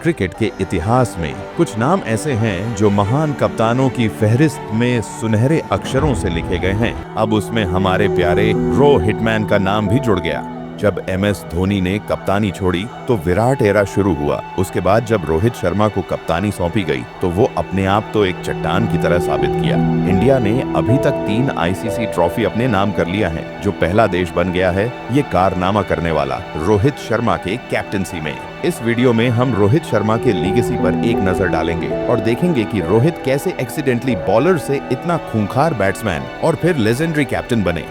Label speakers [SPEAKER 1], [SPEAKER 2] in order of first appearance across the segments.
[SPEAKER 1] Cricket के इतिहास में कुछ नाम ऐसे हैं जो महान कप्तानों की फहरिस्त में सुनहरे अक्षरों से लिखे गए हैं। अब उसमें हमारे प्यारे रो हिटमैन का नाम भी जुड़ गया। जब MS धोनी ने कप्तानी छोड़ी तो विराट एरा शुरू हुआ। उसके बाद जब रोहित शर्मा को कप्तानी सौंपी गई तो वो अपने आप तो एक चट्टान की तरह साबित किया। इंडिया ने अभी तक 3 ICC ट्रॉफी अपने नाम कर लिया है, जो पहला देश बन गया है ये कारनामा करने वाला रोहित शर्मा के कैप्टनसी में। इस वीडियो में हम रोहित शर्मा के लीगेसी पर एक नजर डालेंगे और देखेंगे कि रोहित कैसे एक्सीडेंटली बॉलर से इतना खूंखार बैट्समैन और फिर लेजेंडरी कैप्टन बने।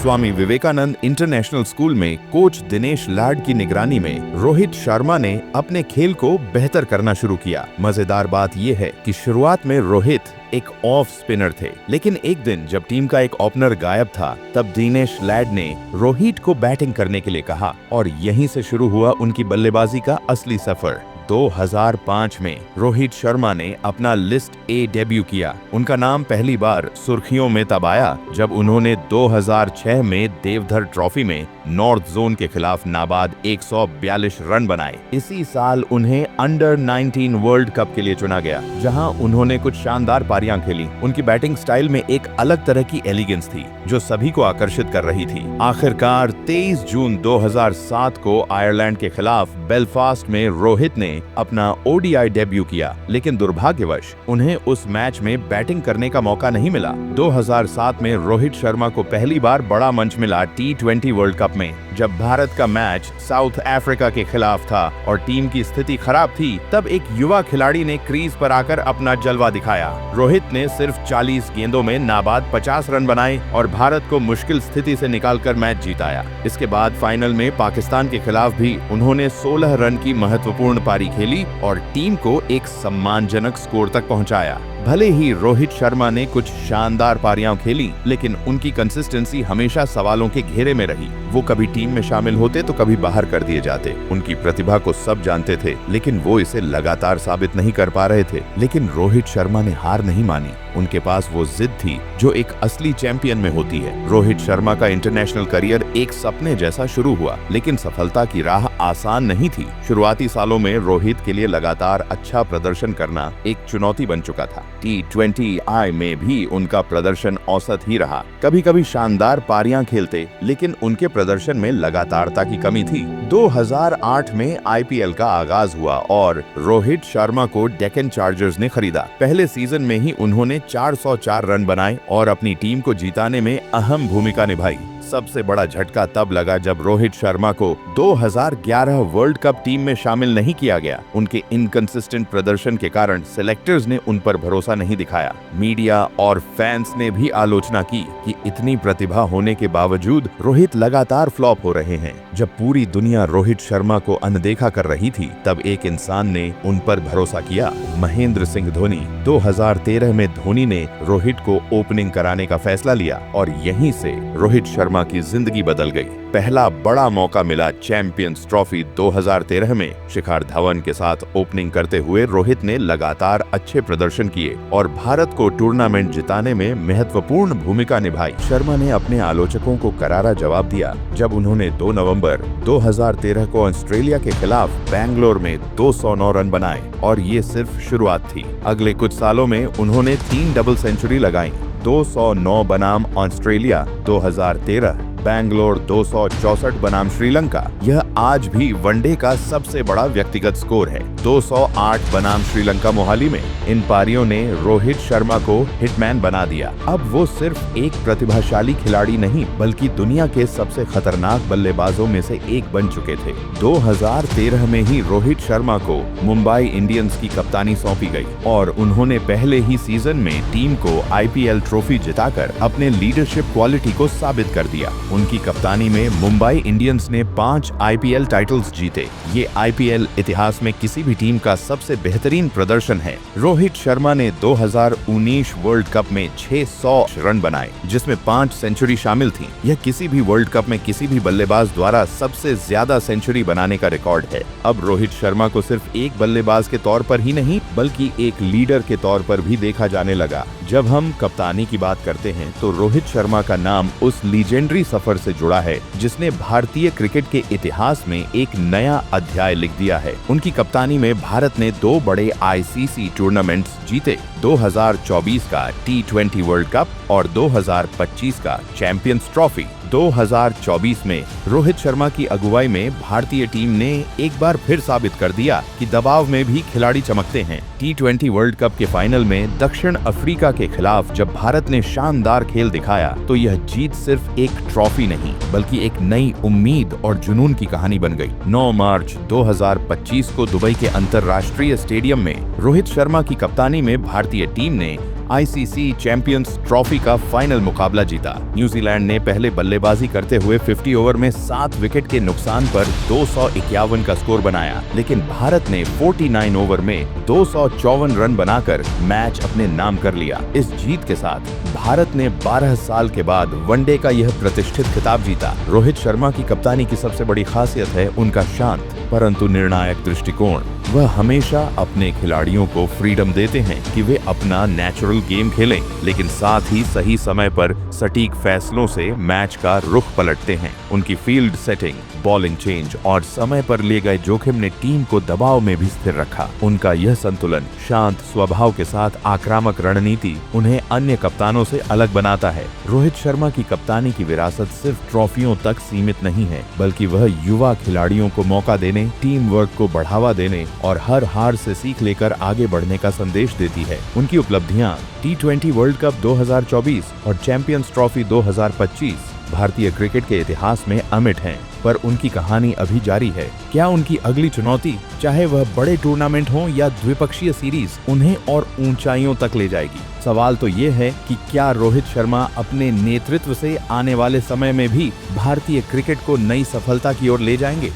[SPEAKER 1] स्वामी विवेकानंद इंटरनेशनल स्कूल में कोच दिनेश लाड की निगरानी में रोहित शर्मा ने अपने खेल को बेहतर करना शुरू किया। मजेदार बात यह है कि शुरुआत में रोहित एक ऑफ स्पिनर थे, लेकिन एक दिन जब टीम का एक ओपनर गायब था तब दिनेश लाड ने रोहित को बैटिंग करने के लिए कहा और यहीं से शुरू हुआ उनकी बल्लेबाजी का असली सफर। 2005 में रोहित शर्मा ने अपना लिस्ट ए डेब्यू किया। उनका नाम पहली बार सुर्खियों में तब आया जब उन्होंने 2006 में देवधर ट्रॉफी में नॉर्थ जोन के खिलाफ नाबाद 142 रन बनाए। इसी साल उन्हें अंडर 19 वर्ल्ड कप के लिए चुना गया, जहां उन्होंने कुछ शानदार पारियां खेली। उनकी बैटिंग स्टाइल में एक अलग तरह की एलिगेंस थी जो सभी को आकर्षित कर रही थी। आखिरकार 23 जून 2007 को आयरलैंड के खिलाफ बेलफास्ट में रोहित ने अपना ODI डेब्यू किया, लेकिन दुर्भाग्यवश उन्हें उस मैच में बैटिंग करने का मौका नहीं मिला। 2007 में रोहित शर्मा को पहली बार बड़ा मंच मिला T20 वर्ल्ड कप में, जब भारत का मैच साउथ अफ्रीका के खिलाफ था और टीम की स्थिति खराब थी। तब एक युवा खिलाड़ी ने क्रीज पर आकर अपना जलवा दिखाया। रोहित ने सिर्फ 40 गेंदों में नाबाद 50 रन बनाए और भारत को मुश्किल स्थिति से निकालकर मैच जीताया। इसके बाद फाइनल में पाकिस्तान के खिलाफ भी उन्होंने 16 रन की महत्वपूर्ण पारी खेली और टीम को एक सम्मानजनक स्कोर तक पहुंचाया। भले ही रोहित शर्मा ने कुछ शानदार पारियां खेली, लेकिन उनकी कंसिस्टेंसी हमेशा सवालों के घेरे में रही। वो कभी टीम में शामिल होते तो कभी बाहर कर दिए जाते। उनकी प्रतिभा को सब जानते थे, लेकिन वो इसे लगातार साबित नहीं कर पा रहे थे। लेकिन रोहित शर्मा ने हार नहीं मानी। उनके पास वो जिद थी जो एक असली चैंपियन में होती है। रोहित शर्मा का इंटरनेशनल करियर एक सपने जैसा शुरू हुआ, लेकिन सफलता की राह आसान नहीं थी। शुरुआती सालों में रोहित के लिए लगातार अच्छा प्रदर्शन करना एक चुनौती बन चुका था। T20I में भी उनका प्रदर्शन औसत ही रहा। कभी कभी शानदार पारियां खेलते, लेकिन उनके प्रदर्शन में लगातारता की कमी थी। 2008 में IPL का आगाज हुआ और रोहित शर्मा को डेक्कन चार्जर्स ने खरीदा। पहले सीजन में ही उन्होंने 404 रन बनाए और अपनी टीम को जिताने में अहम भूमिका निभाई। सबसे बड़ा झटका तब लगा जब रोहित शर्मा को 2011 वर्ल्ड कप टीम में शामिल नहीं किया गया। उनके इनकंसिस्टेंट प्रदर्शन के कारण सिलेक्टर्स ने उन पर भरोसा नहीं दिखाया। मीडिया और फैंस ने भी आलोचना की कि इतनी प्रतिभा होने के बावजूद रोहित लगातार फ्लॉप हो रहे हैं। जब पूरी दुनिया रोहित शर्मा को अनदेखा कर रही थी, तब एक इंसान ने उन पर भरोसा किया, महेंद्र सिंह धोनी। 2013 में धोनी ने रोहित को ओपनिंग कराने का फैसला लिया और यहीं से रोहित शर्मा की जिंदगी बदल गई। पहला बड़ा मौका मिला चैंपियंस ट्रॉफी 2013 में। शिखर धवन के साथ ओपनिंग करते हुए रोहित ने लगातार अच्छे प्रदर्शन किए और भारत को टूर्नामेंट जिताने में महत्वपूर्ण भूमिका निभाई। शर्मा ने अपने आलोचकों को करारा जवाब दिया जब उन्होंने 2 नवंबर 2013 को ऑस्ट्रेलिया के खिलाफ बैंगलोर में 209 रन बनाए और ये सिर्फ शुरुआत थी। अगले कुछ सालों में उन्होंने 3 डबल सेंचुरी लगाई। 209 बनाम ऑस्ट्रेलिया 2013, बैंगलोर 264 बनाम श्रीलंका। यह आज भी वनडे का सबसे बड़ा व्यक्तिगत स्कोर है। 208 बनाम श्रीलंका मोहाली में। इन पारियों ने रोहित शर्मा को हिटमैन बना दिया। अब वो सिर्फ एक प्रतिभाशाली खिलाड़ी नहीं, बल्कि दुनिया के सबसे खतरनाक बल्लेबाजों में से एक बन चुके थे। 2013 में ही रोहित शर्मा को मुंबई इंडियंस की कप्तानी सौंपी गई और उन्होंने पहले ही सीजन में टीम को IPL ट्रॉफी जिताकर अपने लीडरशिप क्वालिटी को साबित कर दिया। उनकी कप्तानी में मुंबई इंडियंस ने 5 IPL टाइटल्स जीते। ये IPL इतिहास में किसी भी टीम का सबसे बेहतरीन प्रदर्शन है। रोहित शर्मा ने 2019 वर्ल्ड कप में 600 रन बनाए, जिसमें 5 सेंचुरी शामिल थी। यह किसी भी वर्ल्ड कप में किसी भी बल्लेबाज द्वारा सबसे ज्यादा सेंचुरी बनाने का रिकॉर्ड है। अब रोहित शर्मा को सिर्फ एक बल्लेबाज के तौर पर ही नहीं, बल्कि एक लीडर के तौर पर भी देखा जाने लगा, जब हम कप्तानी की बात करते हैं तो रोहित शर्मा का नाम उस लीजेंडरी सफर से जुड़ा है जिसने भारतीय क्रिकेट के इतिहास में एक नया अध्याय लिख दिया है। उनकी कप्तानी में भारत ने 2 बड़े आईसीसी टूर्नामेंट्स जीते, 2024 का T20 वर्ल्ड कप और 2025 का चैंपियंस ट्रॉफी। 2024 में रोहित शर्मा की अगुवाई में भारतीय टीम ने एक बार फिर साबित कर दिया कि दबाव में भी खिलाड़ी चमकते हैं। T20 वर्ल्ड कप के फाइनल में दक्षिण अफ्रीका के खिलाफ जब भारत ने शानदार खेल दिखाया तो यह जीत सिर्फ एक ट्रॉफी नहीं बल्कि एक नई उम्मीद और जुनून की कहानी बन गई। 9 मार्च 2025 को दुबई के अंतर्राष्ट्रीय स्टेडियम में रोहित शर्मा की कप्तानी में भारतीय टीम ने आईसीसी चैंपियंस ट्रॉफी का फाइनल मुकाबला जीता। न्यूजीलैंड ने पहले बल्लेबाजी करते हुए 50 ओवर में 7 विकेट के नुकसान पर 251 का स्कोर बनाया, लेकिन भारत ने 49 ओवर में 254 रन बनाकर मैच अपने नाम कर लिया। इस जीत के साथ भारत ने 12 साल के बाद वनडे का यह प्रतिष्ठित खिताब जीता। रोहित शर्मा की कप्तानी की सबसे बड़ी खासियत है उनका शांत परंतु निर्णायक दृष्टिकोण। वह हमेशा अपने खिलाड़ियों को फ्रीडम देते हैं कि वे अपना नेचुरल गेम खेलें, लेकिन साथ ही सही समय पर सटीक फैसलों से मैच का रुख पलटते हैं। उनकी फील्ड सेटिंग, बॉलिंग चेंज और समय पर लिए गए जोखिम ने टीम को दबाव में भी स्थिर रखा। उनका यह संतुलन, शांत स्वभाव के साथ आक्रामक रणनीति उन्हें अन्य कप्तानों से अलग बनाता है। रोहित शर्मा की कप्तानी की विरासत सिर्फ ट्रॉफियों तक सीमित नहीं है, बल्कि वह युवा खिलाड़ियों को मौका देने, टीम वर्क को बढ़ावा देने और हर हार से सीख लेकर आगे बढ़ने का संदेश देती है। उनकी उपलब्धियां T20 वर्ल्ड कप 2024 और चैंपियंस ट्रॉफी 2025 भारतीय क्रिकेट के इतिहास में अमिट हैं, पर उनकी कहानी अभी जारी है। क्या उनकी अगली चुनौती, चाहे वह बड़े टूर्नामेंट हो या द्विपक्षीय सीरीज, उन्हें और ऊंचाइयों तक ले जाएगी? सवाल तो ये है कि क्या रोहित शर्मा अपने नेतृत्व से आने वाले समय में भी भारतीय क्रिकेट को नई सफलता की ओर ले जाएंगे?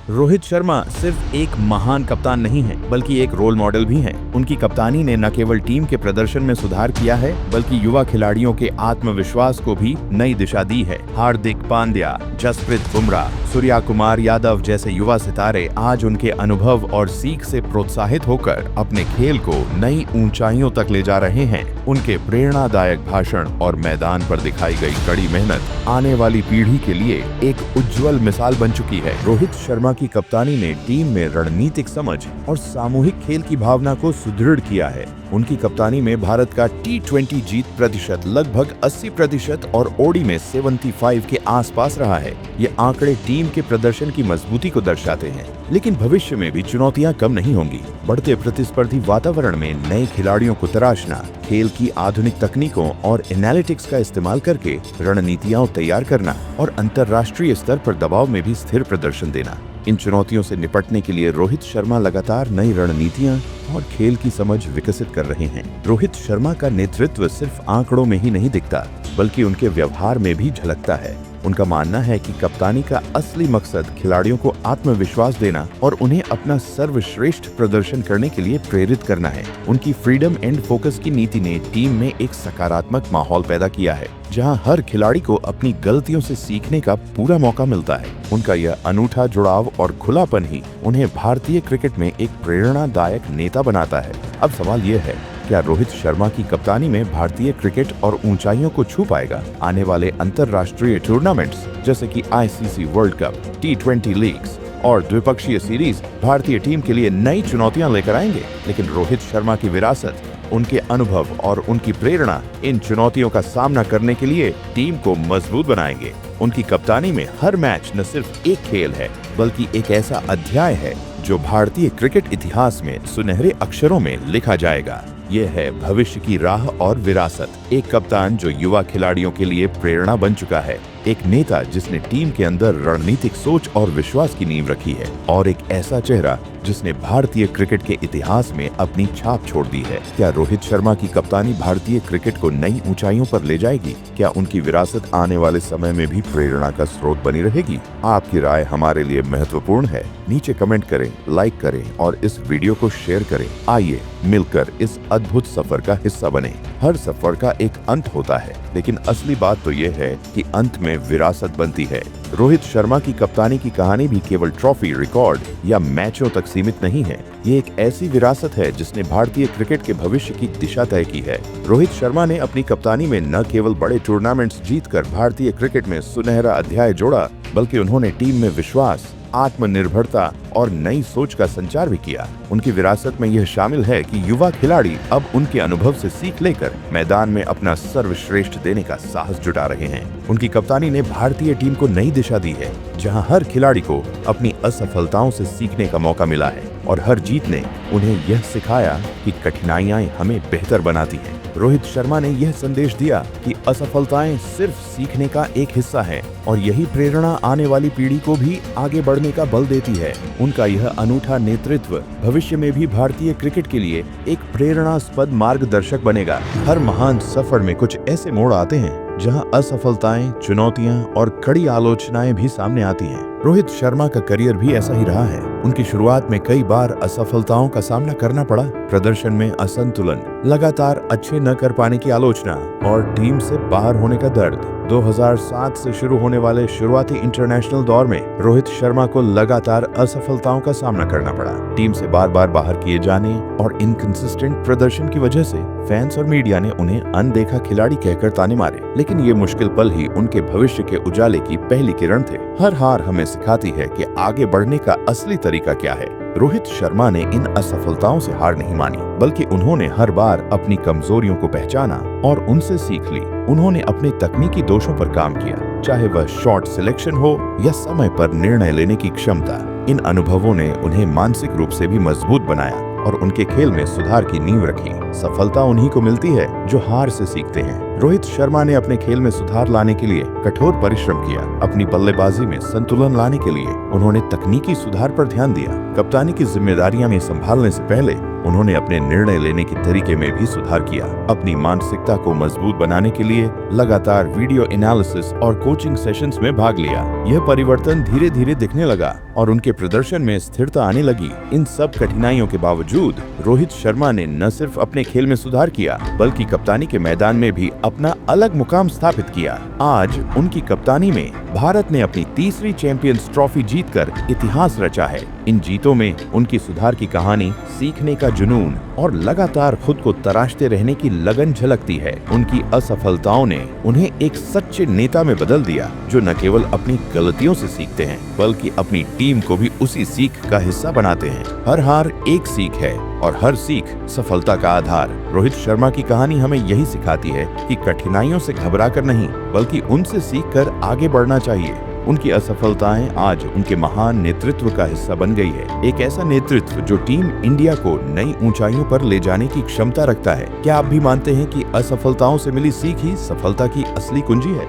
[SPEAKER 1] रोहित शर्मा सिर्फ एक महान कप्तान नहीं है, बल्कि एक रोल मॉडल भी हैं। उनकी कप्तानी ने न केवल टीम के प्रदर्शन में सुधार किया है, बल्कि युवा खिलाड़ियों के आत्मविश्वास को भी नई दिशा दी है। हार्दिक पांड्या, जसप्रीत बुमराह, सूर्या कुमार यादव जैसे युवा सितारे आज उनके अनुभव और सीख से प्रोत्साहित होकर अपने खेल को नई ऊंचाइयों तक ले जा रहे हैं। उनके प्रेरणादायक भाषण और मैदान पर दिखाई गई कड़ी मेहनत आने वाली पीढ़ी के लिए एक उज्जवल मिसाल बन चुकी है। रोहित शर्मा की कप्तानी ने टीम में रणनीतिक समझ और सामूहिक खेल की भावना को सुदृढ़ किया है। उनकी कप्तानी में भारत का T20 जीत प्रतिशत लगभग 80% और ओडी में 75 के आसपास रहा है। ये आंकड़े टीम के प्रदर्शन की मजबूती को दर्शाते हैं, लेकिन भविष्य में भी चुनौतियां कम नहीं होंगी। बढ़ते प्रतिस्पर्धी वातावरण में नए खिलाड़ियों को तराशना, खेल की आधुनिक तकनीकों और एनालिटिक्स का इस्तेमाल करके रणनीतियां तैयार करना और अंतर्राष्ट्रीय स्तर पर दबाव में भी स्थिर प्रदर्शन देना। इन चुनौतियों से निपटने के लिए रोहित शर्मा लगातार नई रणनीतियां और खेल की समझ विकसित कर रहे हैं। रोहित शर्मा का नेतृत्व सिर्फ आंकड़ों में ही नहीं दिखता, बल्कि उनके व्यवहार में भी झलकता है। उनका मानना है कि कप्तानी का असली मकसद खिलाड़ियों को आत्मविश्वास देना और उन्हें अपना सर्वश्रेष्ठ प्रदर्शन करने के लिए प्रेरित करना है। उनकी फ्रीडम एंड फोकस की नीति ने टीम में एक सकारात्मक माहौल पैदा किया है, जहां हर खिलाड़ी को अपनी गलतियों से सीखने का पूरा मौका मिलता है। उनका यह अनूठा जुड़ाव और खुलापन ही उन्हें भारतीय क्रिकेट में एक प्रेरणादायक नेता बनाता है। अब सवाल यह है, क्या रोहित शर्मा की कप्तानी में भारतीय क्रिकेट और ऊंचाइयों को छू पाएगा? आने वाले अंतर्राष्ट्रीय टूर्नामेंट्स जैसे कि ICC world cup, T20 leagues और द्विपक्षीय सीरीज भारतीय टीम के लिए नई चुनौतियां लेकर आएंगे, लेकिन रोहित शर्मा की विरासत, उनके अनुभव और उनकी प्रेरणा इन चुनौतियों का सामना करने के लिए टीम को मजबूत बनाएंगे। उनकी कप्तानी में हर मैच न सिर्फ एक खेल है, बल्कि एक ऐसा अध्याय है जो भारतीय क्रिकेट इतिहास में सुनहरे अक्षरों में लिखा जाएगा। ये है भविष्य की राह और विरासत। एक कप्तान जो युवा खिलाड़ियों के लिए प्रेरणा बन चुका है, एक नेता जिसने टीम के अंदर रणनीतिक सोच और विश्वास की नींव रखी है, और एक ऐसा चेहरा जिसने भारतीय क्रिकेट के इतिहास में अपनी छाप छोड़ दी है। क्या रोहित शर्मा की कप्तानी भारतीय क्रिकेट को नई ऊंचाइयों पर ले जाएगी? क्या उनकी विरासत आने वाले समय में भी प्रेरणा का स्रोत बनी रहेगी? आपकी राय हमारे लिए महत्वपूर्ण है। नीचे कमेंट करें, लाइक करें और इस वीडियो को शेयर करें। आइए मिलकर इस अद्भुत सफर का हिस्सा बने। हर सफर का एक अंत होता है, लेकिन असली बात तो ये है कि अंत में में विरासत बनती है। रोहित शर्मा की कप्तानी की कहानी भी केवल ट्रॉफी, रिकॉर्ड या मैचों तक सीमित नहीं है। ये एक ऐसी विरासत है जिसने भारतीय क्रिकेट के भविष्य की दिशा तय की है। रोहित शर्मा ने अपनी कप्तानी में न केवल बड़े टूर्नामेंट्स जीतकर भारतीय क्रिकेट में सुनहरा अध्याय जोड़ा, बल्कि उन्होंने टीम में विश्वास, आत्मनिर्भरता और नई सोच का संचार भी किया। उनकी विरासत में यह शामिल है कि युवा खिलाड़ी अब उनके अनुभव से सीख लेकर मैदान में अपना सर्वश्रेष्ठ देने का साहस जुटा रहे हैं। उनकी कप्तानी ने भारतीय टीम को नई दिशा दी है, जहां हर खिलाड़ी को अपनी असफलताओं से सीखने का मौका मिला है और हर जीत ने उन्हें यह सिखाया कि कठिनाइयां हमें बेहतर बनाती हैं। रोहित शर्मा ने यह संदेश दिया कि असफलताएं सिर्फ सीखने का एक हिस्सा है और यही प्रेरणा आने वाली पीढ़ी को भी आगे बढ़ने का बल देती है। उनका यह अनूठा नेतृत्व भविष्य में भी भारतीय क्रिकेट के लिए एक प्रेरणास्पद मार्गदर्शक बनेगा। हर महान सफर में कुछ ऐसे मोड़ आते हैं जहां असफलताएं, चुनौतियां और कड़ी आलोचनाएं भी सामने आती हैं। रोहित शर्मा का करियर भी ऐसा ही रहा है। उनकी शुरुआत में कई बार असफलताओं का सामना करना पड़ा। प्रदर्शन में असंतुलन, लगातार अच्छे न कर पाने की आलोचना और टीम से बाहर होने का दर्द। 2007 से शुरू होने वाले शुरुआती इंटरनेशनल दौर में रोहित शर्मा को लगातार असफलताओं का सामना करना पड़ा। टीम से बार बार बाहर किए जाने और इनकंसिस्टेंट प्रदर्शन की वजह से फैंस और मीडिया ने उन्हें अनदेखा खिलाड़ी कहकर ताने मारे। लेकिन ये मुश्किल पल ही उनके भविष्य के उजाले की पहली किरण थे। हर हार हमें सिखाती है कि आगे बढ़ने का असली तरीका क्या है। रोहित शर्मा ने इन असफलताओं से हार नहीं मानी, बल्कि उन्होंने हर बार अपनी कमजोरियों को पहचाना और उनसे सीख ली। उन्होंने अपने तकनीकी दोषों पर काम किया, चाहे वह शॉट सिलेक्शन हो या समय पर निर्णय लेने की क्षमता। इन अनुभवों ने उन्हें मानसिक रूप से भी मजबूत बनाया और उनके खेल में सुधार की नींव रखी। सफलता उन्हीं को मिलती है जो हार से सीखते हैं। रोहित शर्मा ने अपने खेल में सुधार लाने के लिए कठोर परिश्रम किया। अपनी बल्लेबाजी में संतुलन लाने के लिए उन्होंने तकनीकी सुधार पर ध्यान दिया। कप्तानी की जिम्मेदारियां में संभालने से पहले उन्होंने अपने निर्णय लेने के तरीके में भी सुधार किया। अपनी मानसिकता को मजबूत बनाने के लिए लगातार वीडियो एनालिसिस और कोचिंग सेशंस में भाग लिया। यह परिवर्तन धीरे धीरे दिखने लगा और उनके प्रदर्शन में स्थिरता आने लगी। इन सब कठिनाइयों के बावजूद रोहित शर्मा ने न सिर्फ अपने खेल में सुधार किया, बल्कि कप्तानी के मैदान में भी अपना अलग मुकाम स्थापित किया। आज उनकी कप्तानी में भारत ने अपनी तीसरी चैंपियंस ट्रॉफी जीतकर इतिहास रचा है। इन जीतों में उनकी सुधार की कहानी, सीखने का जुनून और लगातार खुद को तराशते रहने की लगन झलकती है। उनकी असफलताओं ने उन्हें एक सच्चे नेता में बदल दिया, जो न केवल अपनी गलतियों से सीखते हैं, बल्कि अपनी टीम को भी उसी सीख का हिस्सा बनाते हैं। हर हार एक सीख है और हर सीख सफलता का आधार। रोहित शर्मा की कहानी हमें यही सिखाती है कि कठिनाइयों से घबराकर नहीं, बल्कि उनसे सीखकर आगे बढ़ना चाहिए। उनकी असफलताएं आज उनके महान नेतृत्व का हिस्सा बन गई है। एक ऐसा नेतृत्व जो टीम इंडिया को नई ऊंचाइयों पर ले जाने की क्षमता रखता है। क्या आप भी मानते हैं कि असफलताओं से मिली सीख ही सफलता की असली कुंजी है?